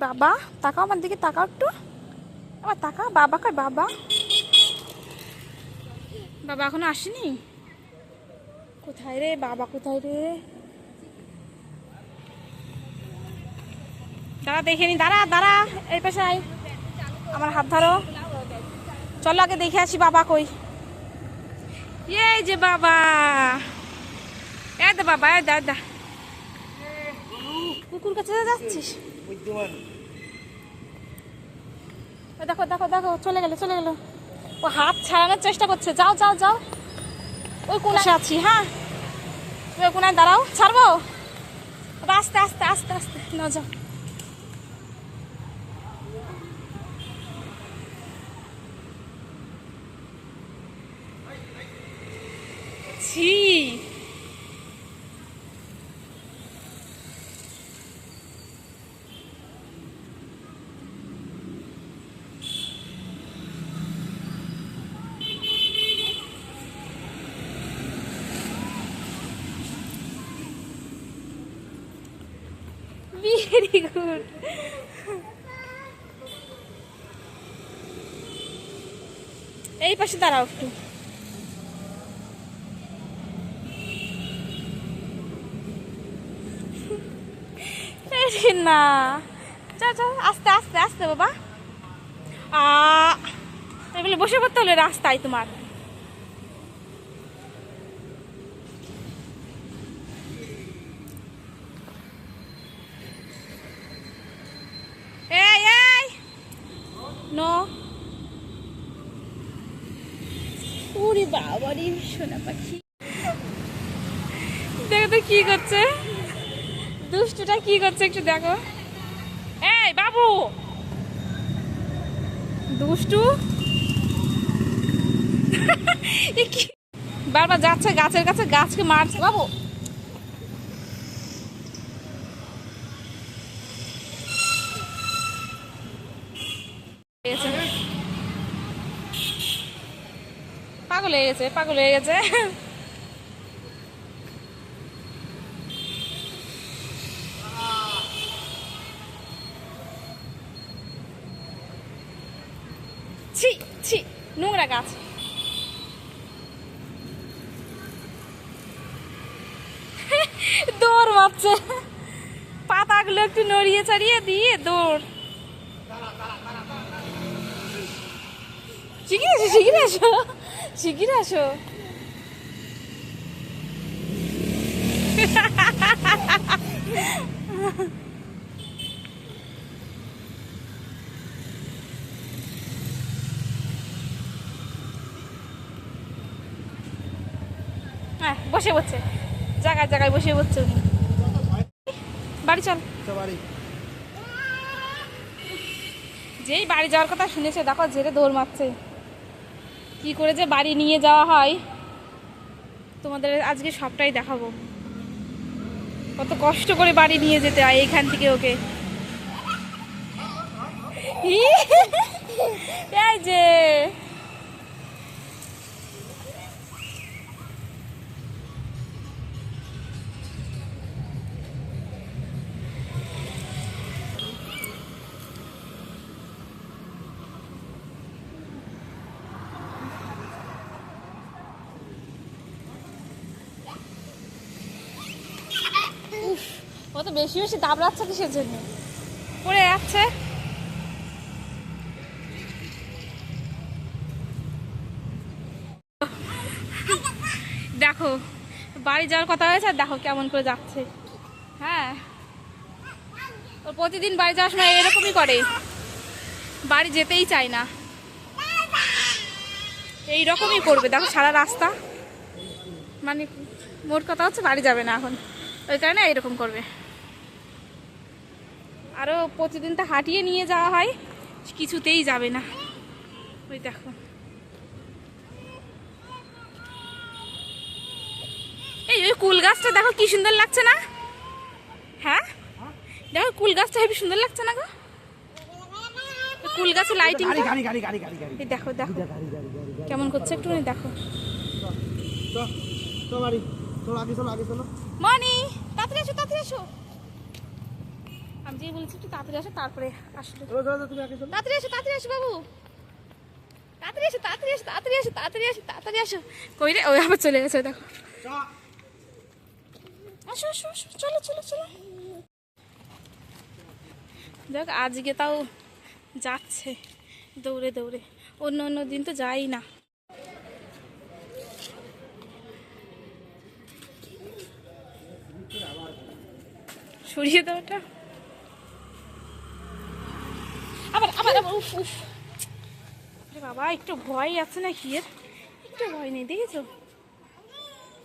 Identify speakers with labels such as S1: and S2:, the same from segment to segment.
S1: বাবা তাকাও আমার দিকে, তাকাও একটু, আবার তাকাও। বাবা কই বাবা? বাবা এখনো আসেনি। কোথায় রে বাবা, কোথায় রে? দাঁড়া দেখে নি, দাঁড়া দাঁড়া, এই পাশে আয়, আমার হাত ধরো, চলো আগে দেখে আসি বাবা কই। এই যে বাবা, এই দা বাবা, এই দা। কুকুর কাছে যাচ্ছিস? দেখো দেখো দেখো, চলে গেল চলে গেল। ও হাত ছাড়ানোর চেষ্টা করছে। যাও যাও যাও, ওই কোনায় আছি। হ্যাঁ তুমি ওই কোনায় দাঁড়াও, ছাড়বো। আস্তে আস্তে আস্তে আস্তে না, যাও। ছি, ভেরি গুড। এই পাশে দাঁড়াও একটু। না, যাও যাও, আস্তে আস্তে আস্তে বাবা। বলে বসে পড়তে হলে রাস্তায় তোমার। এই এই নো, ওরে বাবারে সোনা পাখি, দেখো তো কি করছে, দুষ্টুটা কি করছে একটু দেখো। এই বাবু, দুষ্টু বারবার যাচ্ছে গাছের কাছে, গাছকে মারছে। বাবু পাগল হয়ে গেছে, পাগল হয়ে গেছে। ছি ছি, নোংরা গাছ। দৌড় মারছে, পাতাগুলো একটু নড়িয়ে চাড়িয়ে দিয়ে দৌড়। শিগগির আসো, শিগগির আসো, শিগগির আসো। হ্যাঁ বসে পড়ছে, জায়গায় জায়গায় বসে পড়ছে উনি। বাড়ি চল। যেই বাড়ি যাওয়ার কথা শুনেছে দেখো ঝেড়ে দৌড় মারছে। কি করে যে বাড়ি নিয়ে যাওয়া হয় তোমাদের আজকে সবটাই দেখাবো। কত কষ্ট করে বাড়ি নিয়ে যেতে হয় এইখান থেকে ওকে। এই যে ও তো বেশি বেশি দাবড়াচ্ছে কিসের জন্য, পড়ে যাচ্ছে। দেখো বাড়ি যাওয়ার কথা হয়েছে, আর দেখো কেমন করে যাচ্ছে। হ্যাঁ ও প্রতিদিন বাড়ি যাওয়ার সময় এরকমই করে, বাড়ি যেতেই চায় না, এইরকমই করবে। দেখো সারা রাস্তা, মানে মোট কথা হচ্ছে বাড়ি যাবে না এখন, ওই কারণে এইরকম করবে। আরও প্রতিদিন তো হাঁটিয়ে নিয়ে যাওয়া হয়, কিছুতেই যাবে না। ওই দেখো এই ওই কুল গাছটা দেখো কি সুন্দর লাগছে না? হ্যাঁ দেখো কুল গাছটা হেবি সুন্দর লাগছে না গো? কুল গাছে লাইটিং, দেখো দেখো কেমন করছে একটু দেখো। মনি তাড়াতাড়ি এসো, তাড়াতাড়ি এসো। আমি যে বলছি একটু তাড়াতাড়ি আসো, তারপরে আসলো।
S2: তুমি আগে চলো।
S1: তাড়াতাড়ি আসো বাবু, তাড়াতাড়ি আসো, তাড়াতাড়ি আসো, তাড়াতাড়ি আসো, তাড়াতাড়ি আসো, তাড়াতাড়ি আসো। কই রে, ওই আবার চলে গেছে, দেখো। আসো আসো আসো, চলো চলো চলো। দেখ আজকে তাও যাচ্ছে দৌড়ে দৌড়ে, অন্য অন্য দিন তো যাই না। সরিয়ে দেওয়াটা আবার আবার আবার, উফ উফ। আরে বাবা, একটু ভয় আছে না কি এর? একটু ভয় নেই, দেখেছো?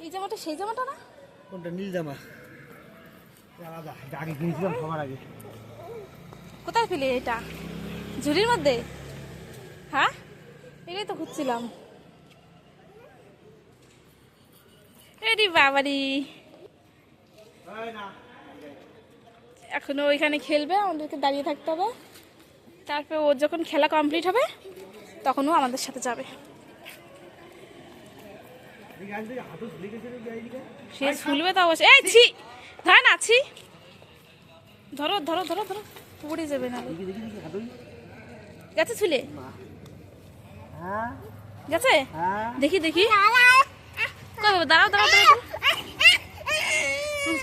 S1: এই জামাটা সেই জামাটা না?
S2: কোনটা? নীল জামা আলাদা, আগে কিনেছিলাম সবার আগে।
S1: কোথায় পেলে এটা? ঝুড়ির মধ্যে? হ্যাঁ, এটাই তো খুঁজছিলাম। এরি বাবারি, এখনো ওইখানে খেলবে, আমাদেরকে দাঁড়িয়ে থাকতে হবে। তারপর ওর যখন খেলা কমপ্লিট হবে তখন ও আমাদের সাথে যাবে। সে শুনবে তো অবশ্যই। এই ছি, ধর না, ছি, ধরো ধরো ধরো ধরো, পড়ে যাবে না। গেছে ছুলে, গেছে, দেখি দেখি। দাঁড়াও দাঁড়াও দাঁড়াও,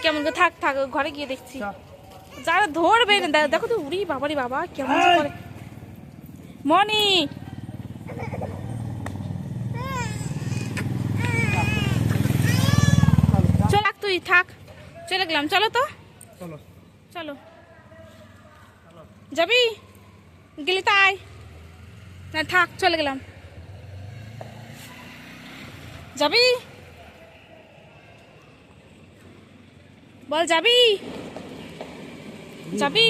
S1: কেমন করে, থাক থাক, ঘরে গিয়ে দেখছি। যারা ধরবে না, দেখো তো, উড়ি বাবারি বাবা কেমন করে। মনি, চল তুই থাক, চলে গেলাম, চলো তো,
S2: চলো
S1: চলো। যাবি? গেলি তাই না, থাক, চলে গেলাম। যাবি? বল যাবি? যাবি?